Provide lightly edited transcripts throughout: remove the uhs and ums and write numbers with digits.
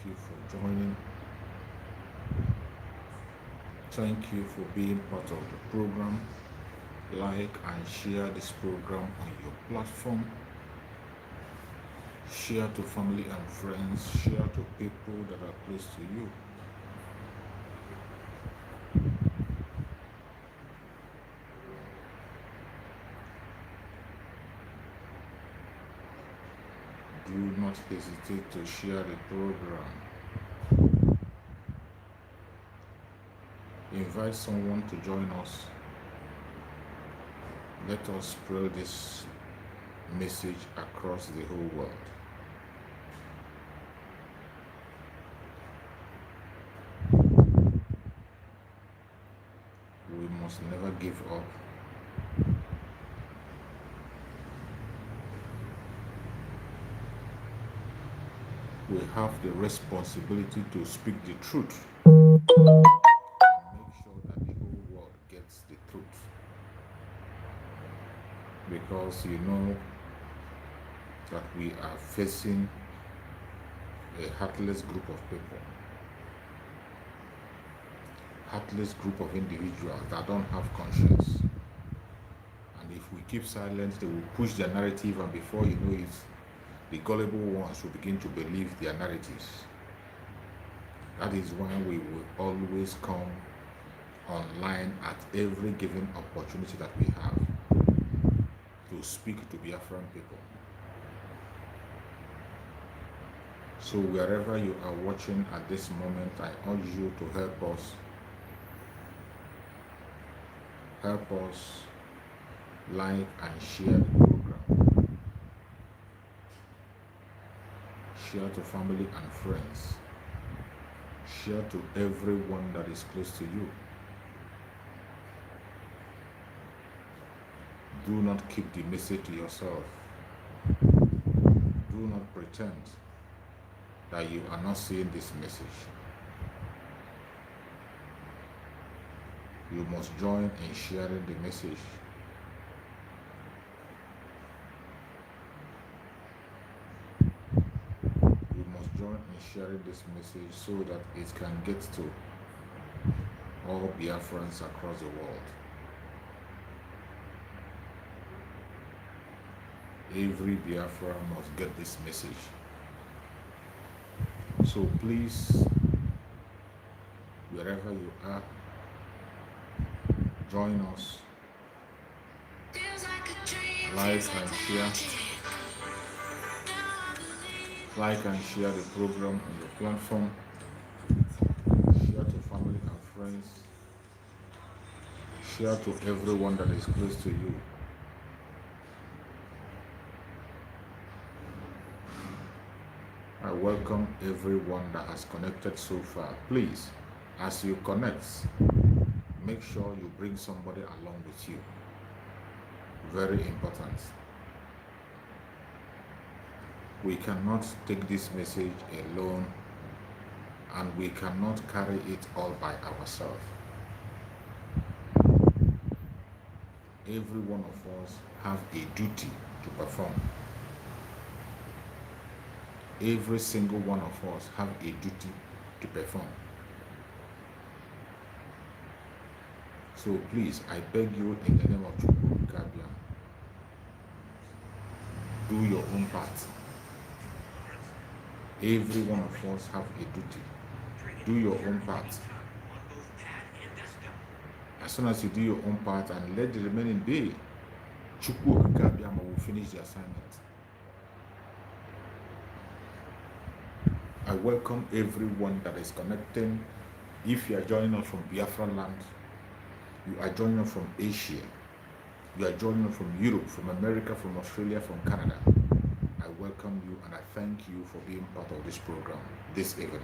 you for joining. Thank you for being part of the program. Like and share this program on your platform. Share to family and friends. Share to people that are close to you. Do not hesitate to share the program. Invite someone to join us. Let us spread this message across the whole world. We must never give up. We have the responsibility to speak the truth and make sure that the whole world gets the truth. Because you know that we are facing a heartless group of people, heartless group of individuals that don't have conscience. And if we keep silent, they will push their narrative, and before you know it, the gullible ones will begin to believe their narratives. That is why we will always come online at every given opportunity that we have to speak to Biafran people. So wherever you are watching at this moment, I urge you to help us. Help us like and share the program. Share to family and friends. Share to everyone that is close to you. Do not keep the message to yourself. Do not pretend that you are not seeing this message. You must join in sharing the message. You must join in sharing this message so that it can get to all Biafrans across the world. Every Biafra must get this message. So please, wherever you are, join us. Like and share. Like and share the program on your platform. Share to family and friends. Share to everyone that is close to you. I welcome everyone that has connected so far. Please, as you connect, make sure you bring somebody along with you. Very important. We cannot take this message alone, and we cannot carry it all by ourselves. Every one of us have a duty to perform. Every single one of us have a duty to perform. So please, I beg you in the name of Debunking, do your own part. Every one of us have a duty. Do your own part. As soon as you do your own part and let the remaining day, Debunking will finish the assignment. I welcome everyone that is connecting. If you are joining us from Biafra land, you are joining us from Asia, you are joining us from Europe, from America, from Australia, from Canada, I welcome you and I thank you for being part of this program this evening.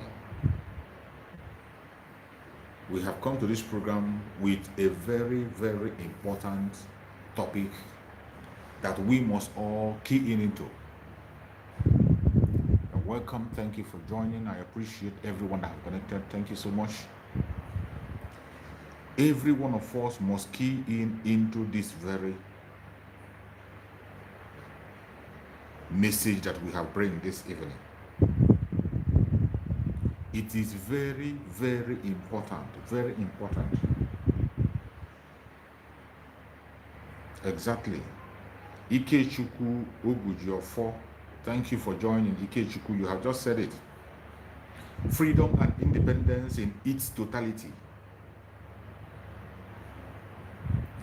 We have come to this program with a very, very important topic that we must all key into. Welcome, thank you for joining. I appreciate everyone that have connected. Thank you so much. Every one of us must key into this very message that we have bring this evening. It is very, very important. Very important. Exactly. Ikechukwu Ogujiofo, thank you for joining. Ikechukwu, you have just said it. Freedom and independence in its totality.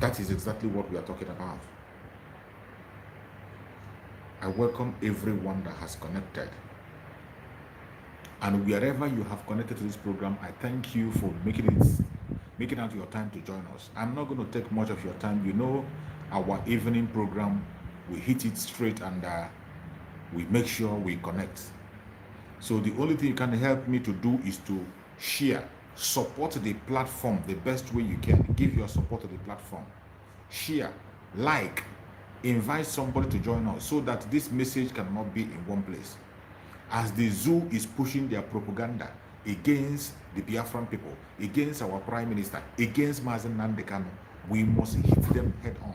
That is exactly what we are talking about. I welcome everyone that has connected. And wherever you have connected to this program, I thank you for making out your time to join us. I'm not going to take much of your time. You know, our evening program, we hit it straight and we make sure we connect. So the only thing you can help me to do is to share, support the platform the best way you can. Give your support to the platform. Share, like, invite somebody to join us so that this message cannot be in one place. As the zoo is pushing their propaganda against the Biafran people, against our Prime Minister, against Mazi Nnamdi Kanu, we must hit them head on.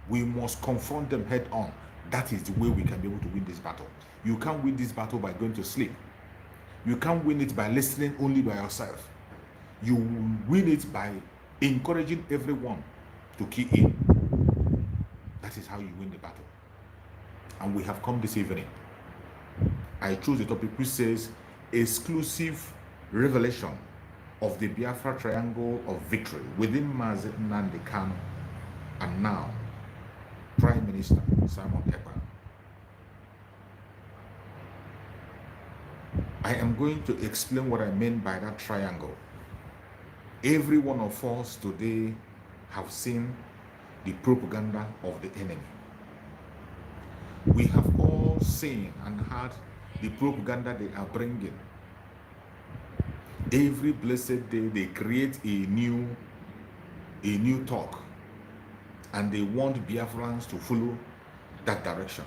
We must confront them head on. That is the way we can be able to win this battle. You can't win this battle by going to sleep. You can't win it by listening only by yourself. You win it by encouraging everyone to key in. That is how you win the battle. And we have come this evening. I chose a topic which says exclusive revelation of the Biafra triangle of victory within Mazi Nnamdi Kanu and now Prime Minister Simon Ekpa. I am going to explain what I mean by that triangle. Every one of us today have seen the propaganda of the enemy. We have all seen and heard the propaganda they are bringing. Every blessed day they create a new talk, and they want Biafrans to follow that direction.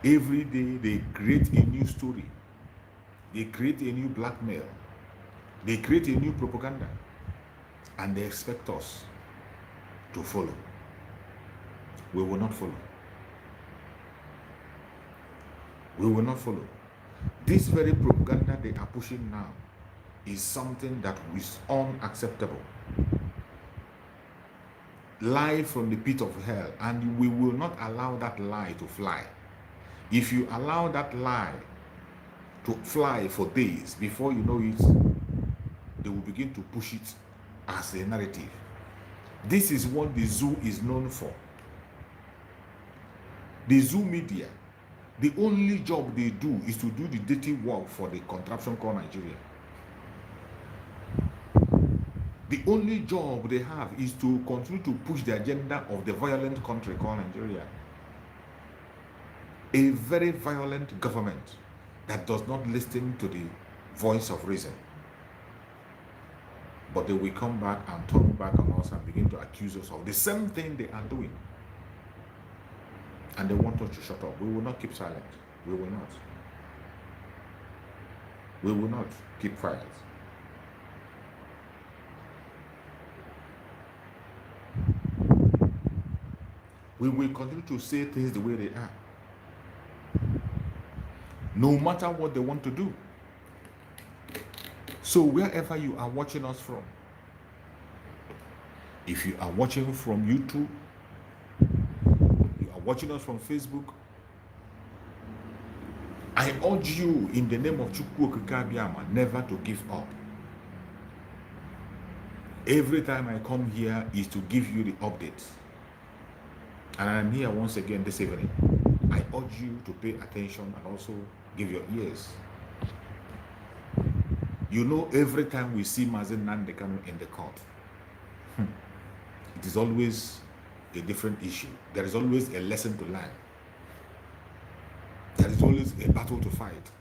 Every day they create a new story. They create a new blackmail. They create a new propaganda, and they expect us to follow. We will not follow. We will not follow. This very propaganda they are pushing now is something that is unacceptable. Lie from the pit of hell, and we will not allow that lie to fly. If you allow that lie to fly for days, before you know it, they will begin to push it as a narrative. This is what the zoo is known for. The zoo media, the only job they do is to do the dirty work for the contraption called Nigeria. The only job they have is to continue to push the agenda of the violent country called Nigeria. A very violent government that does not listen to the voice of reason. But they will come back and turn back on us and begin to accuse us of the same thing they are doing. And they want us to shut up. We will not keep silent. We will not. We will not keep quiet. We will continue to say things the way they are. No matter what they want to do. So wherever you are watching us from, if you are watching from YouTube, you are watching us from Facebook, I urge you in the name of Chukwu Okike Abiama never to give up. Every time I come here is to give you the updates. And I'm here once again this evening. I urge you to pay attention and also give your ears. You know, every time we see Mazi Nnamdi Kanu in the court, it is always a different issue. There is always a lesson to learn. There is always a battle to fight.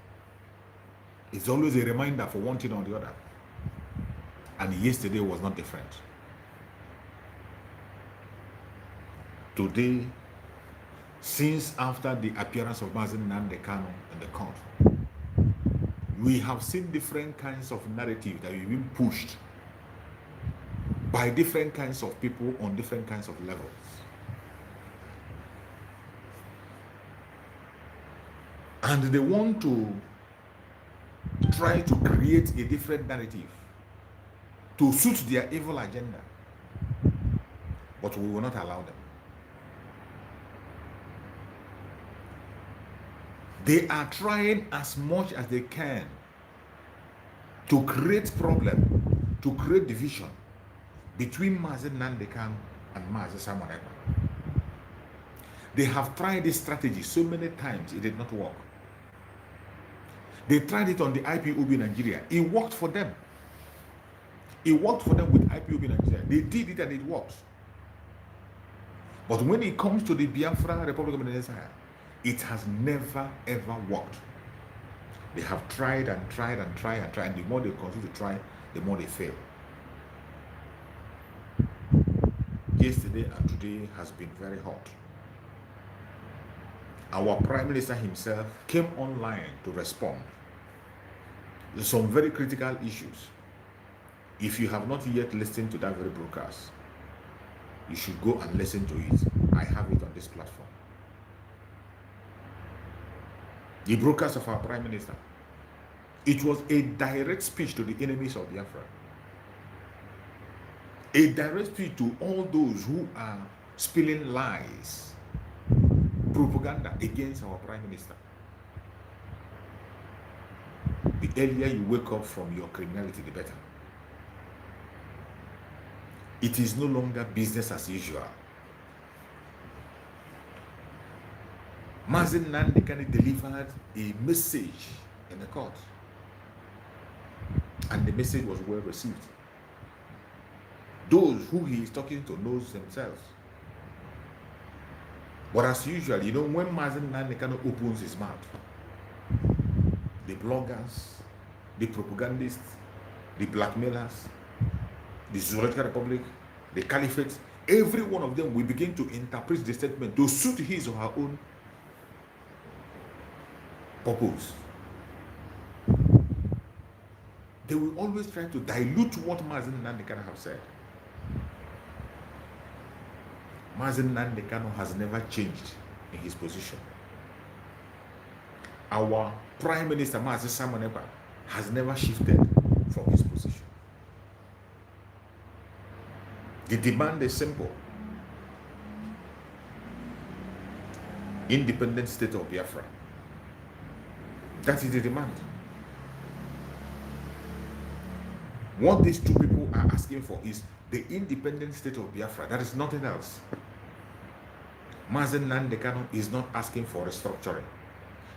It's always a reminder for one thing or the other. And yesterday was not different. Today, since after the appearance of Mazi Nnamdi Kanu in the court, we have seen different kinds of narrative that have been pushed by different kinds of people on different kinds of levels. And they want to trying to create a different narrative to suit their evil agenda. But we will not allow them. They are trying as much as they can to create problem, to create division between Mazi Nnamdi Kanu and Mazi Ekpa. They have tried this strategy so many times, it did not work. They tried it on the IPOB Nigeria. It worked for them. It worked for them with IPOB Nigeria. They did it and it worked. But when it comes to the Biafra Republic of Nigeria, it has never ever worked. They have tried and tried and tried and tried, and the more they continue to try, the more they fail. Yesterday and today has been very hot. Our Prime Minister himself came online to respond to some very critical issues. If you have not yet listened to that very broadcast, you should go and listen to it. I have it on this platform. The broadcast of our Prime Minister. It was a direct speech to the enemies of Biafra. A direct speech to all those who are spilling lies, propaganda against our Prime Minister. The earlier you wake up from your criminality, the better. It is no longer business as usual. Mazi Nnamdi Kanu delivered a message in the court, and the message was well received. Those who he is talking to knows themselves. But as usual, you know, when Mazi Nnamdi Kanu opens his mouth, the bloggers, the propagandists, the blackmailers, the Zoological Republic, the Caliphate, every one of them will begin to interpret the statement to suit his or her own purpose. They will always try to dilute what Mazi Nnamdi Kanu have said. Mazi Nnamdi Kanu has never changed in his position. Our Prime Minister Mazi Ekpa has never shifted from his position. The demand is simple. Independent state of Biafra. That is the demand. What these two people are asking for is the independent state of Biafra. That is nothing else. Mazi Nnamdi Kanu is not asking for restructuring.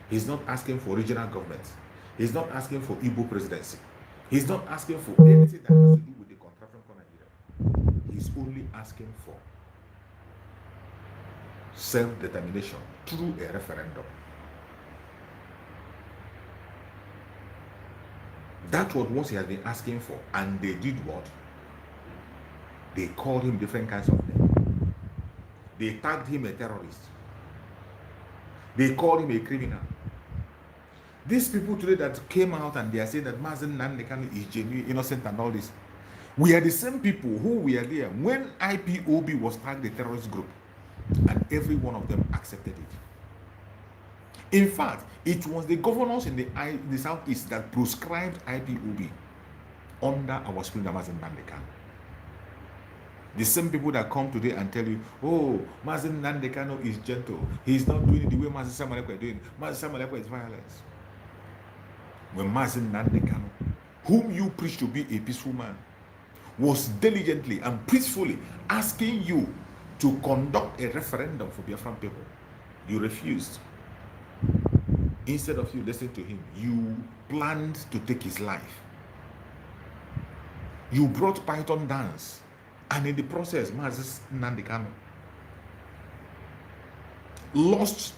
He's not asking for regional government. He's not asking for Igbo presidency. He's not asking for anything that has to do with the contraction for Nigeria. He's only asking for self-determination through a referendum. That was what he has been asking for, and they did what? They called him different kinds of names. They tagged him a terrorist. They called him a criminal. These people today that came out and they are saying that Mazi Nnamdi Kanu is genuine, innocent, and all this, we are the same people who were there when IPOB was tagged a terrorist group, and every one of them accepted it. In fact, it was the governors in the southeast that proscribed IPOB under our screen, Mazi Nnamdi Kanu. The same people that come today and tell you, oh, Mazi Nnamdi Kanu is gentle. He's not doing it the way Mazi Ekpa is doing it. Mazi Ekpa is violence. When Mazi Nnamdi Kanu, whom you preach to be a peaceful man, was diligently and peacefully asking you to conduct a referendum for Biafran people, you refused. Instead of you listening to him, you planned to take his life. You brought Python dance, and in the process, Mazi Nnamdi Kanu lost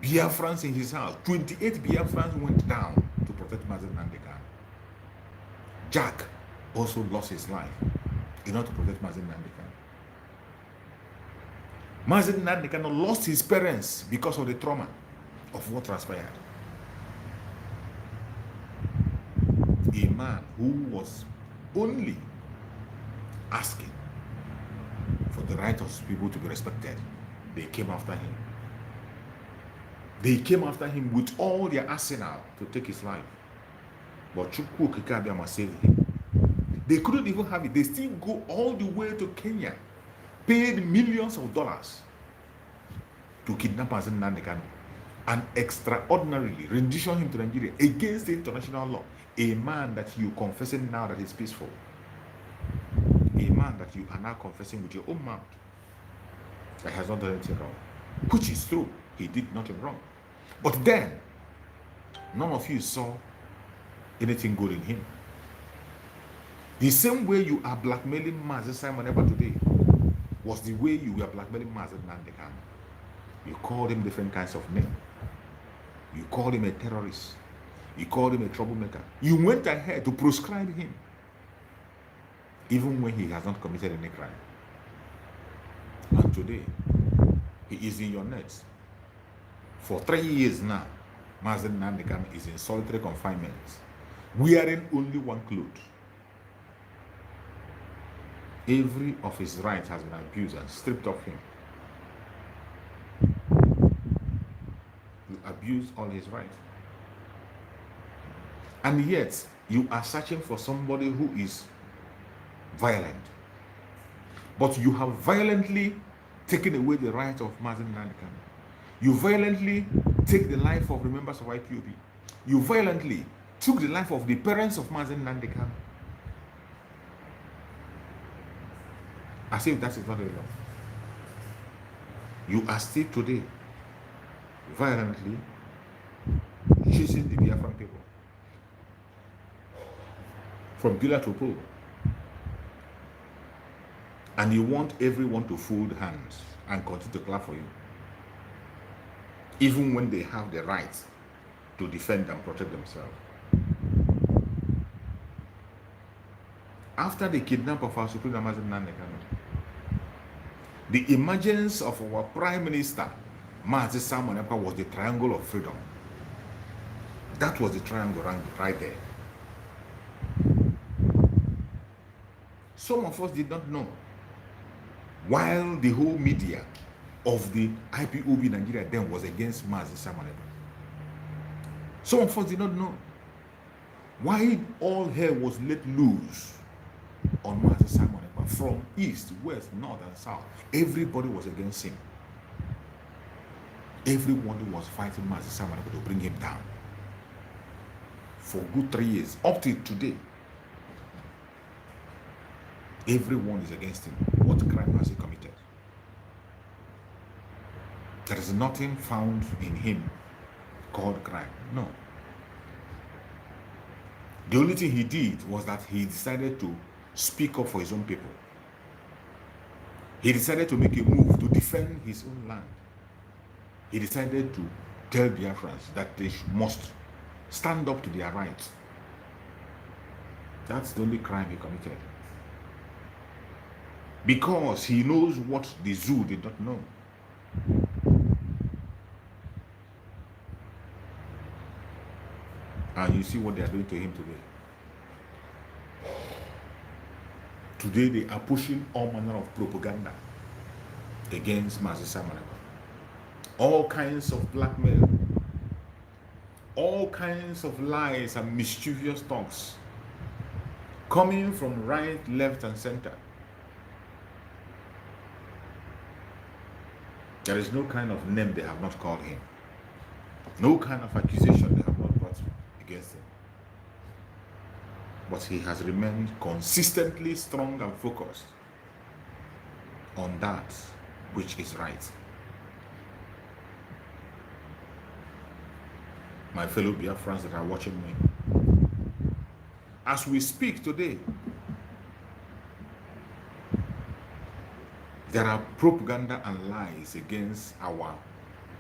Biafrans in his house. 28 Biafrans went down to protect Mazi Nnamdi Kanu. Jack also lost his life in order to protect Mazi Nnamdi Kanu. Mazi Nnamdi Kanu lost his parents because of the trauma of what transpired. A man who was only asking for the right of people to be respected, they came after him. They came after him with all their arsenal to take his life. But Chukwu Kikabiama saved him. They couldn't even have it. They still go all the way to Kenya, paid millions of dollars to kidnap Mazi Nnamdi Kanu and extraordinarily rendition him to Nigeria against the international law. A man that you confessing now that is peaceful. A man that you are now confessing with your own mouth that has not done anything wrong. Which is true. He did nothing wrong. But then, none of you saw anything good in him. The same way you are blackmailing Mazi Simon Ekpa today was the way you were blackmailing Mazi Nnamdi Kanu. You called him different kinds of names. You called him a terrorist. You called him a troublemaker. You went ahead to proscribe him, even when he has not committed any crime. And today, he is in your nets. For 3 years now, Mazi Nnamdi Kanu is in solitary confinement, wearing only one cloth. Every of his rights has been abused and stripped of him. You abused all his rights. And yet, you are searching for somebody who is violent. But you have violently taken away the rights of Mazi Nnamdi Kanu. You violently take the life of the members of IPOB. You violently took the life of the parents of Mazi Nnamdi Kanu. As if that is not enough. You are still today violently chasing the Biafran people from pillar to pole. And you want everyone to fold hands and continue to clap for you, even when they have the right to defend and protect themselves. After the kidnapping of our Supreme Mazi Nnamdi Kanu, the emergence of our Prime Minister, Mazi Simon Ekpa, was the triangle of freedom. That was the triangle right there. Some of us did not know. While the whole media of the IPOB Nigeria then was against Mazi Simon Ekpa. Some of us did not know. Why all hell was let loose on Mazi Simon Ekpa from east, west, north, and south. Everybody was against him. Everyone was fighting Mazi Simon Ekpa to bring him down. For good 3 years, up to today, everyone is against him. What crime has he committed? There is nothing found in him called crime. No. The only thing he did was that he decided to speak up for his own people. He decided to make a move to defend his own land. He decided to tell Biafrans that they must stand up to their rights. That's the only crime he committed. Because he knows what the zoo did not know. And you see what they are doing to him today. Today they are pushing all manner of propaganda against Mazi Simon Ekpa. All kinds of blackmail, all kinds of lies and mischievous talks coming from right, left, and center. There is no kind of name they have not called him. No kind of accusation they have not brought against him. But he has remained consistently strong and focused on that which is right. My fellow Biafrans that are watching me, as we speak today, there are propaganda and lies against our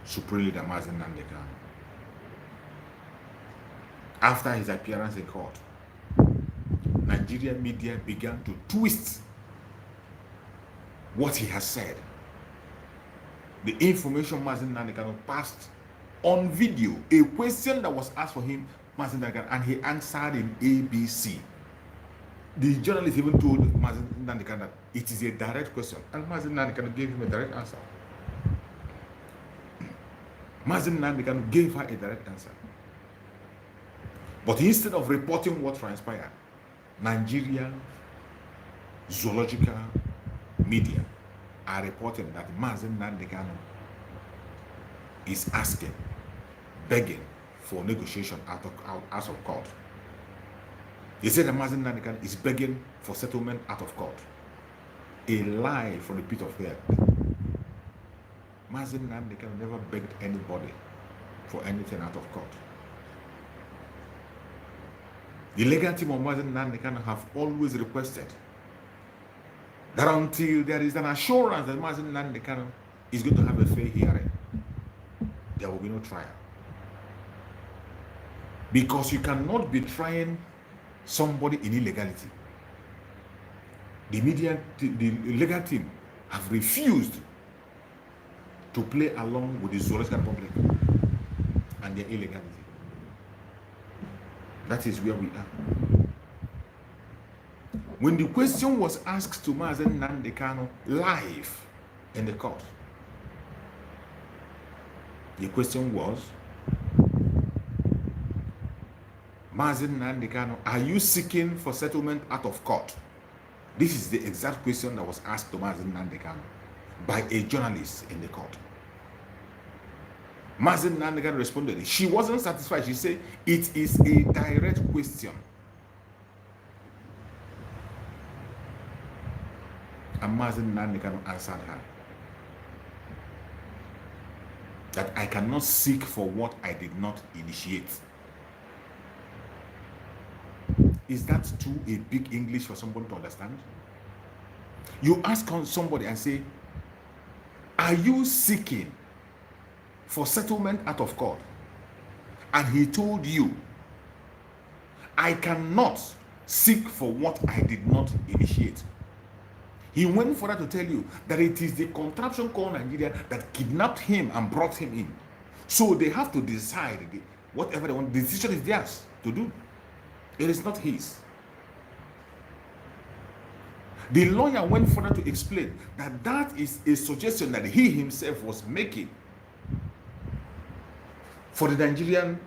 Supreme Leader Mazi Nnamdi Kanu. After his appearance in court, Nigerian media began to twist what he has said. The information Mazi Nnamdi Kanu passed on video, a question that was asked for him, Mazi Nnamdi Kanu, and he answered in ABC. The journalist even told Mazi Nnamdi Kanu that it is a direct question, and Mazi Nnamdi Kanu gave him a direct answer. Mazi Nnamdi Kanu gave her a direct answer. But instead of reporting what transpired, Nigeria zoological media are reporting that Mazi Nnamdi Kanu is asking, begging for negotiation out of court. He said that Mazi Nnamdi Kanu is begging for settlement out of court. A lie from the pit of hell. Mazi Nnamdi Kanu never begged anybody for anything out of court. The legal team of Mazi Nnamdi Kanu have always requested that until there is an assurance that Mazi Nnamdi Kanu is going to have a fair hearing, there will be no trial. Because you cannot be trying somebody in illegality. The legal team have refused to play along with the zoological public and their illegality. That is where we are. When the question was asked to Mazi Nnamdi Kanu live in the court, the question was, Mazi Nnamdi Kanu, are you seeking for settlement out of court? This is the exact question that was asked to Mazi Nnamdi Kanu by a journalist in the court. Mazi Nnamdi Kanu responded. She wasn't satisfied. She said, it is a direct question. And Mazi Nnamdi Kanu answered her that I cannot seek for what I did not initiate. Is that too a big English for someone to understand? You ask somebody and say, are you seeking for settlement out of court? And he told you, I cannot seek for what I did not initiate. He went further to tell you that it is the contraption called Nigeria that kidnapped him and brought him in. So they have to decide whatever they want. The decision is theirs to do. It is not his. The lawyer went further to explain that that is a suggestion that he himself was making for the Nigerian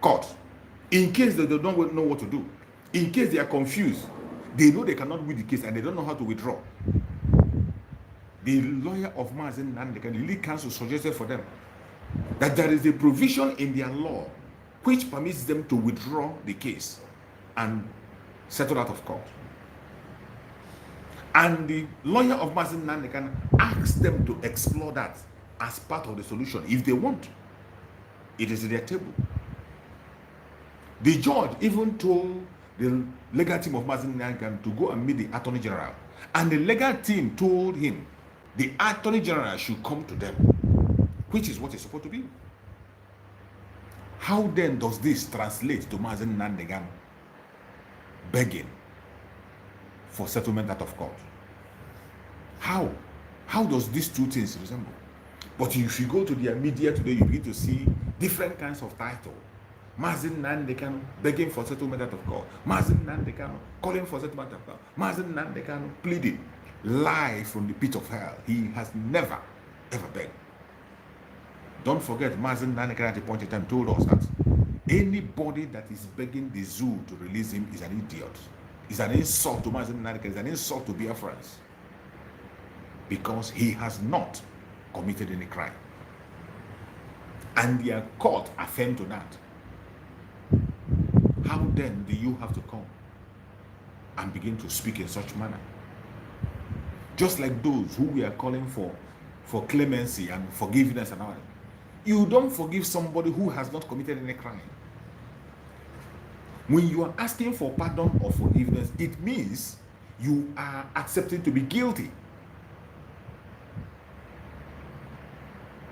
court, in case they don't know what to do, in case they are confused, they know they cannot win the case and they don't know how to withdraw. The lawyer of Mazi Nnamdi Kanu, the legal counsel, suggested for them that there is a provision in their law which permits them to withdraw the case and settle out of court. And the lawyer of Mazi Nnamdi Kanu asked them to explore that as part of the solution if they want. It is at their table. The judge even told the legal team of Mazi Nnamdi Kanu to go and meet the Attorney General. And the legal team told him the Attorney General should come to them, which is what it's supposed to be. How then does this translate to Mazi Nnamdi Kanu begging for settlement out of court? How? How does these two things resemble? But if you go to their media today, you begin to see different kinds of titles. Mazi Nnamdi Kanu begging for settlement out of court. Mazi Nnamdi Kanu calling for settlement out of court. Mazi Nnamdi Kanu pleading. Lie from the pit of hell. He has never, ever begged. Don't forget, Mazi Nnamdi Kanu at a point in time told us that anybody that is begging the zoo to release him is an idiot. It's an insult to Mazi Nnamdi Kanu. It's an insult to Biafrans. Because he has not committed any crime. And their court affirmed to that. How then do you have to come and begin to speak in such manner? Just like those who we are calling for clemency and forgiveness and all. You don't forgive somebody who has not committed any crime. When you are asking for pardon or forgiveness, it means you are accepting to be guilty.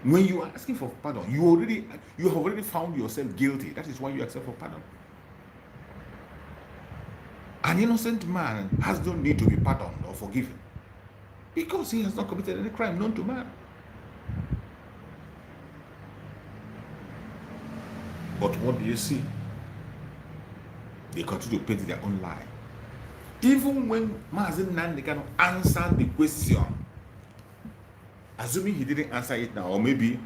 When you are asking for pardon, you have already found yourself guilty. That is why you accept for pardon. An innocent man has no need to be pardoned or forgiven because he has not committed any crime known to man. But what do you see? They continue to paint their own lie. Even when Mazi Nnamdi Kanu answered the question, assuming he didn't answer it now, or maybe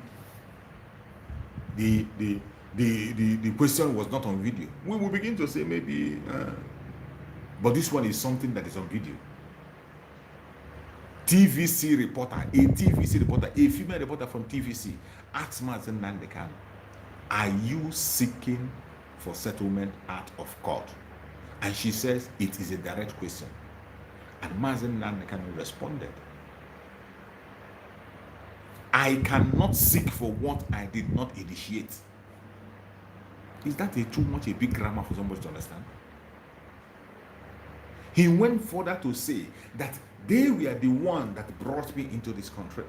the the question was not on video, we will begin to say maybe, but this one is something that is on video. TVC reporter, a female reporter from TVC, asked Mazi Nnamdi Kanu, are you seeking for settlement out of court? And she says it is a direct question. And Mazi Nnamdi Kanu responded, I cannot seek for what I did not initiate. Is that too much a big grammar for somebody to understand? He went further to say that they were the one that brought me into this country.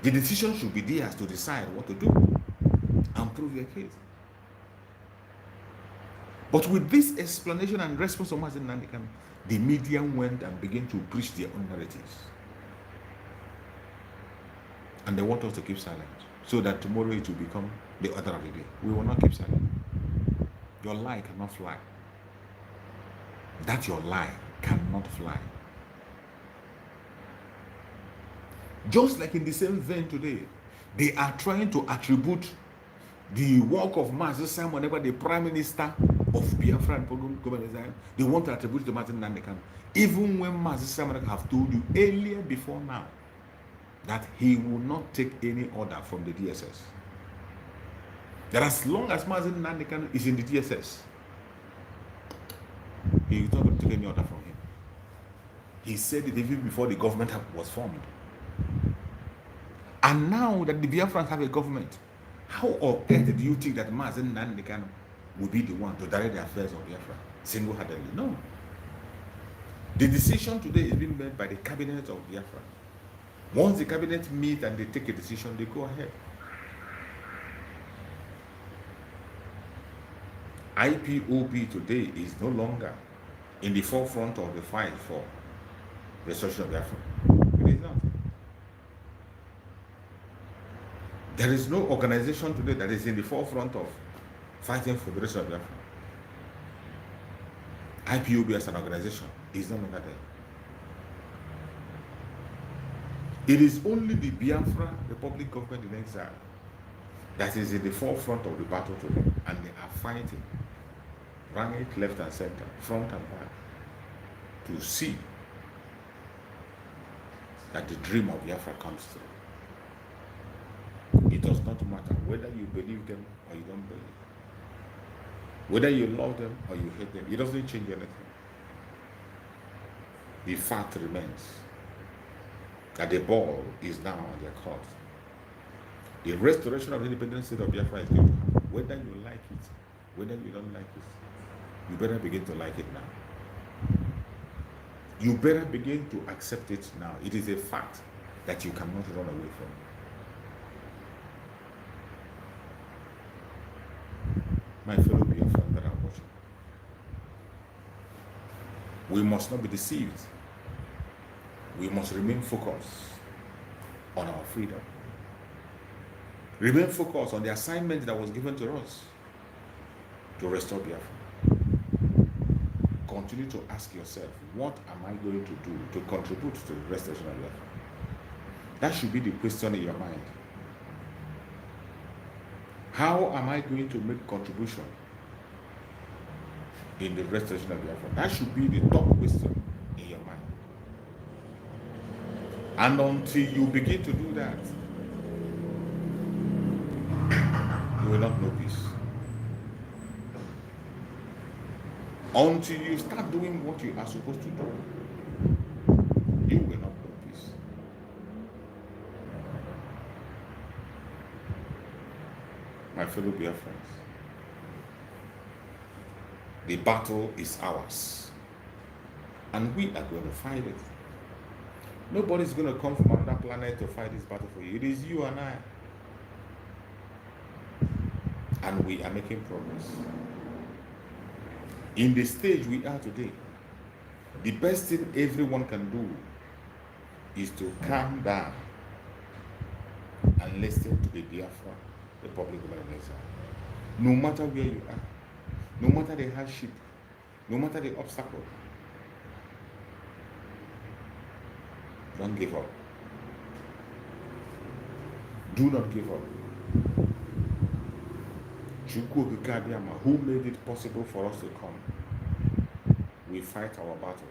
The decision should be theirs to decide what to do and prove their case. But with this explanation and response of Mazi Nnamdi Kanu, the media went and began to preach their own narratives. And they want us to keep silent so that tomorrow it will become the order of the day. We will not keep silent. Your lie cannot fly. That your lie cannot fly. Just like in the same vein today, they are trying to attribute the work of Mazi Simon, whenever the Prime Minister of Biafra and government, they want to attribute to Mazi Nnamdi Kanu. Even when Mazi Simon have told you earlier before now that he will not take any order from the DSS. That as long as Mazi Nnamdi Kanu is in the DSS, he is not going to take any order from him. He said it even before the government was formed. And now that the Biafrans have a government, how on earth do you think that Mazi Nnamdi Kanu will be the one to direct the affairs of Biafra single-handedly? No. The decision today is being made by the cabinet of Biafra. Once the cabinet meet and they take a decision, they go ahead. IPOB today is no longer in the forefront of the fight for restoration of Biafra. It is not. There is no organization today that is in the forefront of fighting for the restoration of Biafra. IPOB as an organization is no longer there. It is only the Biafra Republic government in exile that is in the forefront of the battle today, and they are fighting right, left and center, front and back, to see that the dream of Biafra comes through. It does not matter whether you believe them or you don't believe, whether you love them or you hate them. It doesn't change anything. The fact remains that the ball is now on their court. The restoration of the independent state of Biafra is going to happen. Whether you like it, whether you don't like it, you better begin to like it now. You better begin to accept it now. It is a fact that you cannot run away from. My fellow Biafrans that are watching, we must not be deceived. We must remain focused on our freedom. Remain focused on the assignment that was given to us to restore Biafra. Continue to ask yourself, what am I going to do to contribute to the restoration of Biafra? That should be the question in your mind. How am I going to make contribution in the restoration of Biafra? That should be the top question in your mind. And until you begin to do that, you will not know peace. Until you start doing what you are supposed to do, you will not know peace. My fellow Biafrans, the battle is ours, and we are going to fight it. Nobody's going to come from another planet to fight this battle for you. It is you and I. And we are making progress. In the stage we are today, the best thing everyone can do is to calm down and listen to the Biafra Republic of Nigeria. No matter where you are, no matter the hardship, no matter the obstacle, don't give up. Do not give up. Who made it possible for us to come? We fight our battle,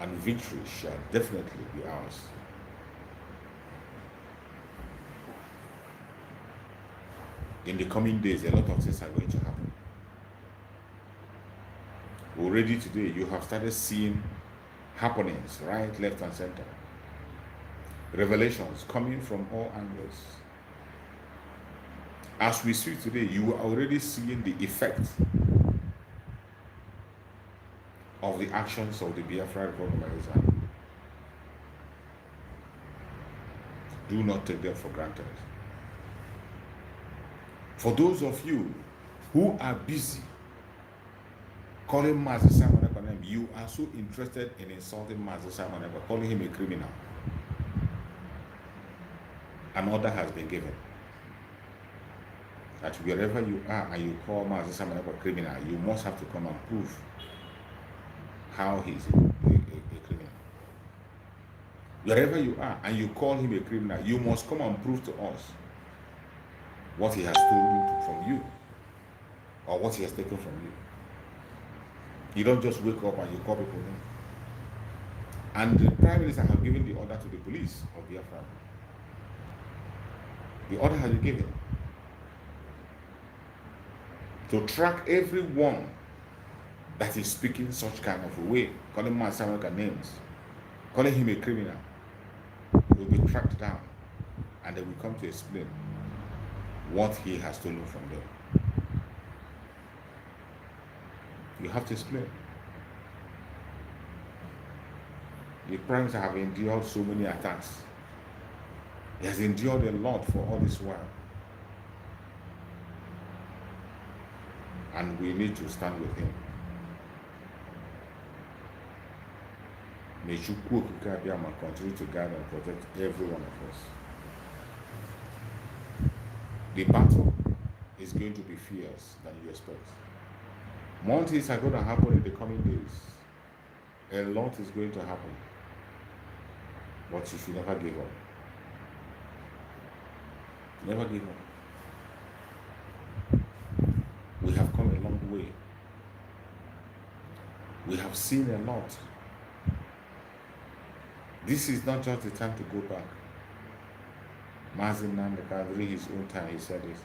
and victory shall definitely be ours. In the coming days, a lot of things are going to happen. Already today, you have started seeing happenings right, left, and center. Revelations coming from all angles. As we speak today, you are already seeing the effect of the actions of the Biafra Republic. Do not take them for granted. For those of you who are busy calling Mazi Nnamdi name, you are so interested in insulting Mazi Nnamdi, calling him a criminal. An order has been given that wherever you are and you call Mazi Nnamdi a criminal, you must have to come and prove how he is a criminal. Wherever you are and you call him a criminal, you must come and prove to us what he has stolen from you or what he has taken from you. You don't just wake up and you call people in. And the Prime Minister has given the order to the police of Biafra. The order has been given to track everyone that is speaking such kind of a way, calling Mazi Nnamdi names, calling him a criminal. He will be tracked down, and they will come to explain what he has stolen from them. You have to explain. The Prime Minister have endured so many attacks. He has endured a lot for all this while. And we need to stand with him. May Chukwu Abiyama continue to guide and protect every one of us. The battle is going to be fierce than you expect. More things are going to happen in the coming days. A lot is going to happen. But you should never give up. Never give up. We have come a long way. We have seen a lot. This is not just the time to go back. Mazi Nnamdi Kanu, during his own time, he said this,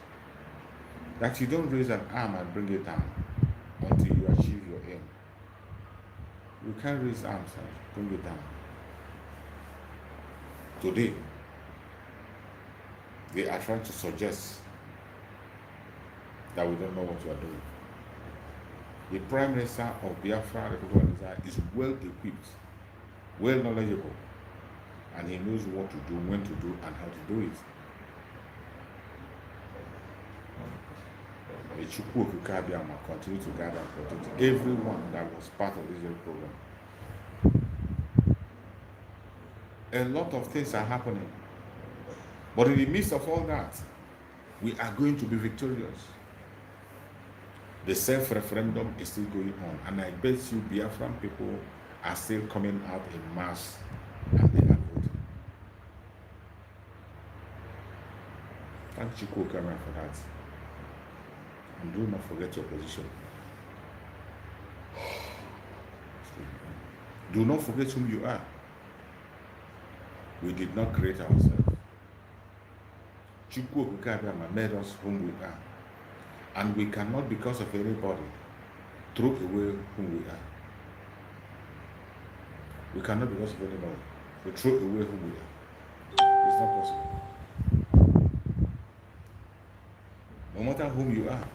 that you don't raise an arm and bring it down until you achieve your aim. You can't raise arms and bring it down. Today, they are trying to suggest that we don't know what we are doing. The Prime Minister of Biafra is well equipped, well knowledgeable, and he knows what to do, when to do, and how to do it. May Chukwu Abiyama continue to guide and protect everyone that was part of this program. A lot of things are happening, but in the midst of all that, we are going to be victorious. The self-referendum is still going on, and I bet you Biafran people are still coming out in mass and they are voting. Thank you, Kokama, for that. And do not forget your position. Do not forget whom you are. We did not create ourselves. Chukwu Abiyama made us whom we are. And we cannot, because of anybody, throw away whom we are. We cannot, because of anybody, we throw away whom we are. It's not possible. No matter whom you are,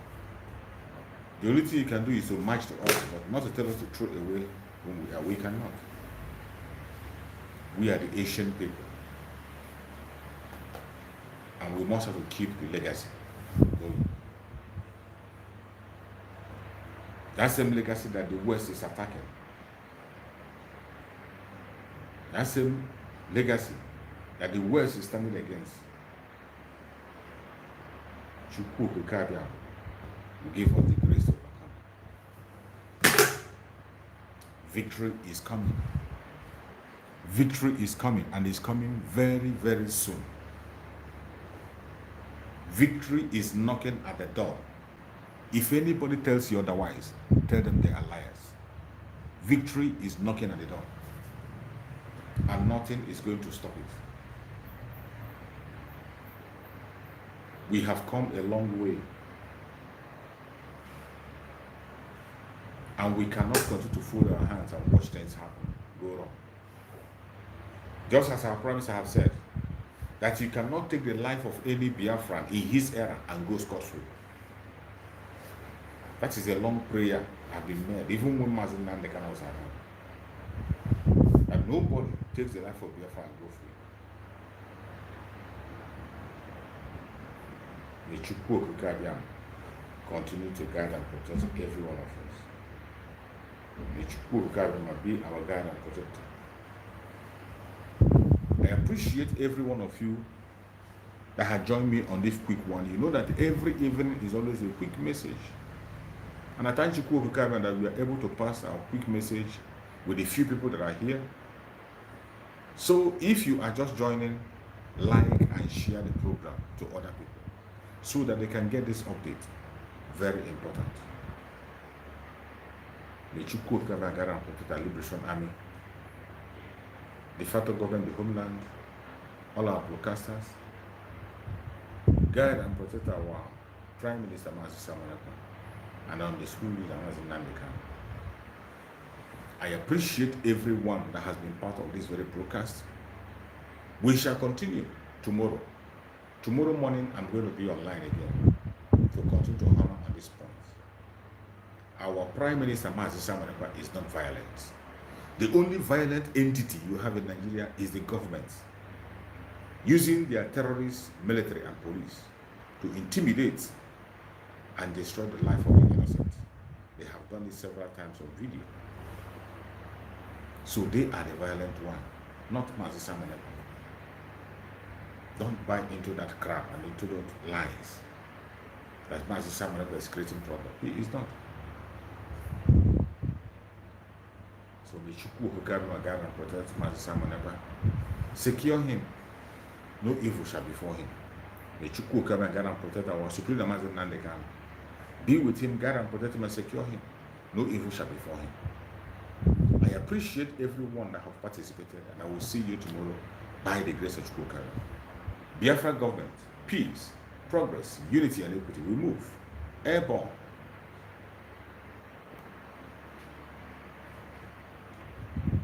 the only thing you can do is to march to us, but not to tell us to throw away whom we are. We cannot. We are the Asian people. And we must have to keep the legacy going. That same legacy that the West is attacking. That same legacy that the West is standing against. Chukwu Abiyama will give us the grace to overcome. Victory is coming. Victory is coming, and is coming very, very soon. Victory is knocking at the door. If anybody tells you otherwise, tell them they are liars. Victory is knocking at the door, and nothing is going to stop it. We have come a long way, and we cannot continue to fold our hands and watch things happen, go wrong. Just as our promise I have said, that you cannot take the life of any Biafran in his era and go scot-free. That is a long prayer I've been made, even when Mazi Nnamdi Kanu was around. That nobody takes the life of Biafra and go free. May Chukwu Okikabiyam continue to guide and protect every one of us. May Chukwu Okikabiyam be our guide and protector. I appreciate every one of you that had joined me on this quick one. You know that every evening is always a quick message. And I thank Chukwu Okikabiyam that we are able to pass our quick message with the few people that are here. So if you are just joining, like and share the program to other people so that they can get this update. Very important. May Chukwu Okikabiyam guide and protect our Liberation Army, the federal government, the homeland, all our broadcasters, guide and protect our Prime Minister Mazi Nnamdi, and the school leader Mazi Nnamdi Kanu. I appreciate everyone that has been part of this very broadcast. We shall continue tomorrow. Tomorrow morning, I'm going to be online again to continue to hammer on this point. Our Prime Minister Mazi Nnamdi is not violent. The only violent entity you have in Nigeria is the government, using their terrorists, military, and police to intimidate and destroy the life of the innocent. They have done this several times on video. So they are the violent one, not Mazi Nnamdi. Don't buy into that crap and into those lies that Mazi Nnamdi is creating trouble. He is not. So may Chukwu Okikabiyam guide and protect Mazi Nnamdi. Secure him. No evil shall befall him. May Chukwu Okikabiyam guide and protect our Supreme Mazi Nnamdi Kanu. Be with him, guide and protect him, and secure him. No evil shall befall him. I appreciate everyone that have participated, and I will see you tomorrow by the grace of Chukwu Okikabiyam. Biafra government, peace, progress, unity, and equity. We move. Airborne.